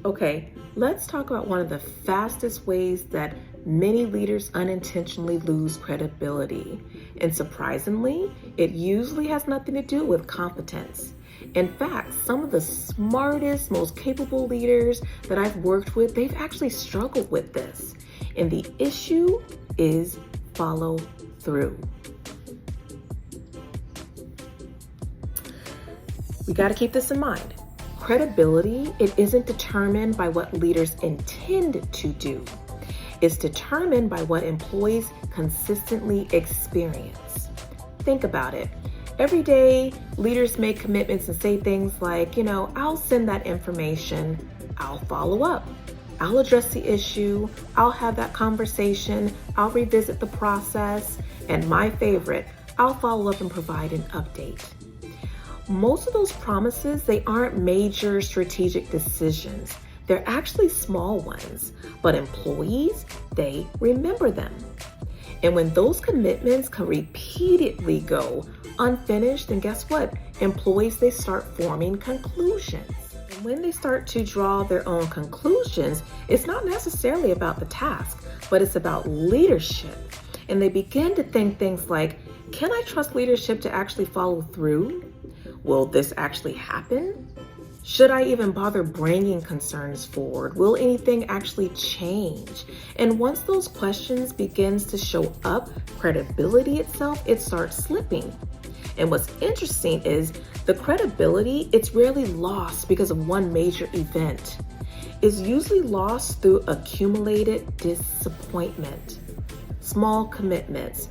Okay, let's talk about one of the fastest ways that many leaders unintentionally lose credibility. And surprisingly, it usually has nothing to do with competence. In fact, some of the smartest, most capable leaders that I've worked with, they've actually struggled with this. And the issue is follow through. We got to keep this in mind. Credibility, it isn't determined by what leaders intend to do. It's determined by what employees consistently experience. Think about it. Every day, leaders make commitments and say things like, I'll send that information, I'll follow up, I'll address the issue, I'll have that conversation, I'll revisit the process, and my favorite, I'll follow up and provide an update. Most of those promises, they aren't major strategic decisions. They're actually small ones, but employees, they remember them. And when those commitments can repeatedly go unfinished, then guess what? Employees, they start forming conclusions. And when they start to draw their own conclusions, it's not necessarily about the task, but it's about leadership. And they begin to think things like, can I trust leadership to actually follow through? Will this actually happen? Should I even bother bringing concerns forward? Will anything actually change? And once those questions begins to show up, credibility itself, it starts slipping. And what's interesting is the credibility, it's rarely lost because of one major event. It's usually lost through accumulated disappointment, small commitments,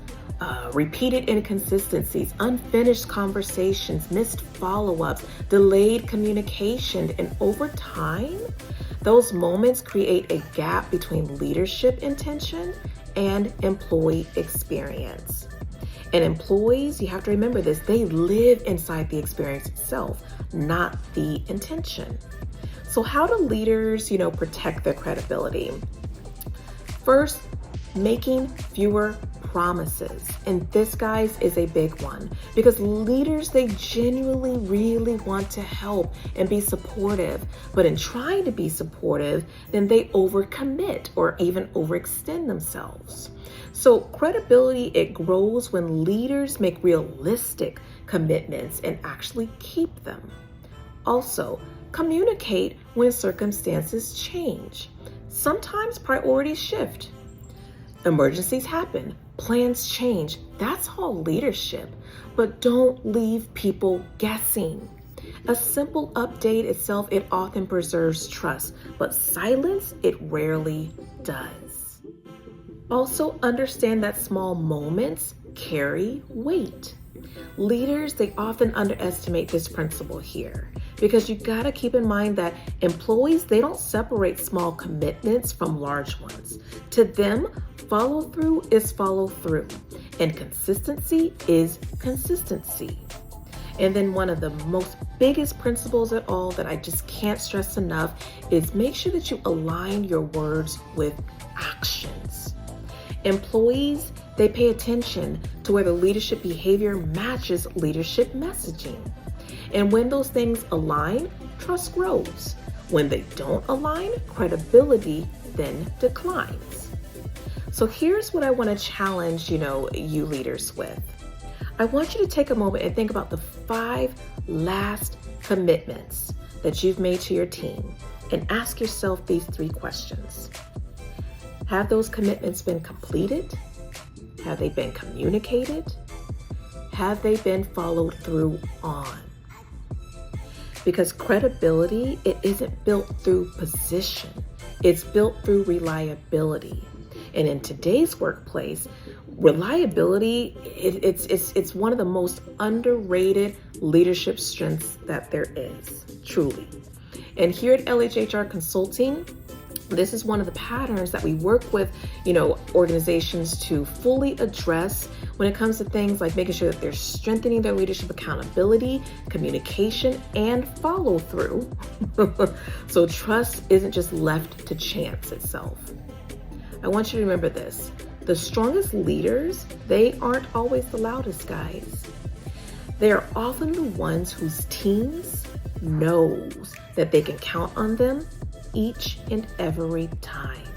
repeated inconsistencies, unfinished conversations, missed follow-ups, delayed communication, and over time, those moments create a gap between leadership intention and employee experience. And employees, you have to remember this, they live inside the experience itself, not the intention. So how do leaders, protect their credibility? First, making fewer promises. And this, guys, is a big one because leaders, they genuinely really want to help and be supportive. But in trying to be supportive, then they overcommit or even overextend themselves. So credibility, it grows when leaders make realistic commitments and actually keep them. Also, communicate when circumstances change. Sometimes priorities shift. Emergencies happen, plans change. That's all leadership, but don't leave people guessing. A simple update itself, it often preserves trust, but silence, it rarely does. Also understand that small moments carry weight. Leaders, they often underestimate this principle here because you gotta keep in mind that employees, they don't separate small commitments from large ones. To them, follow through is follow through, and consistency is consistency. And then one of the most biggest principles at all that I just can't stress enough is make sure that you align your words with actions. Employees, they pay attention to whether leadership behavior matches leadership messaging. And when those things align, trust grows. When they don't align, credibility then declines. So here's what I want to challenge, you leaders with. I want you to take a moment and think about the 5 last commitments that you've made to your team and ask yourself these 3 questions. Have those commitments been completed? Have they been communicated? Have they been followed through on? Because credibility, it isn't built through position. It's built through reliability. And in today's workplace, reliability, it's one of the most underrated leadership strengths that there is, truly. And here at LHR Consulting, this is one of the patterns that we work with, organizations to fully address when it comes to things like making sure that they're strengthening their leadership accountability, communication, and follow through. So trust isn't just left to chance itself. I want you to remember this. The strongest leaders, they aren't always the loudest guys. They are often the ones whose teams knows that they can count on them each and every time.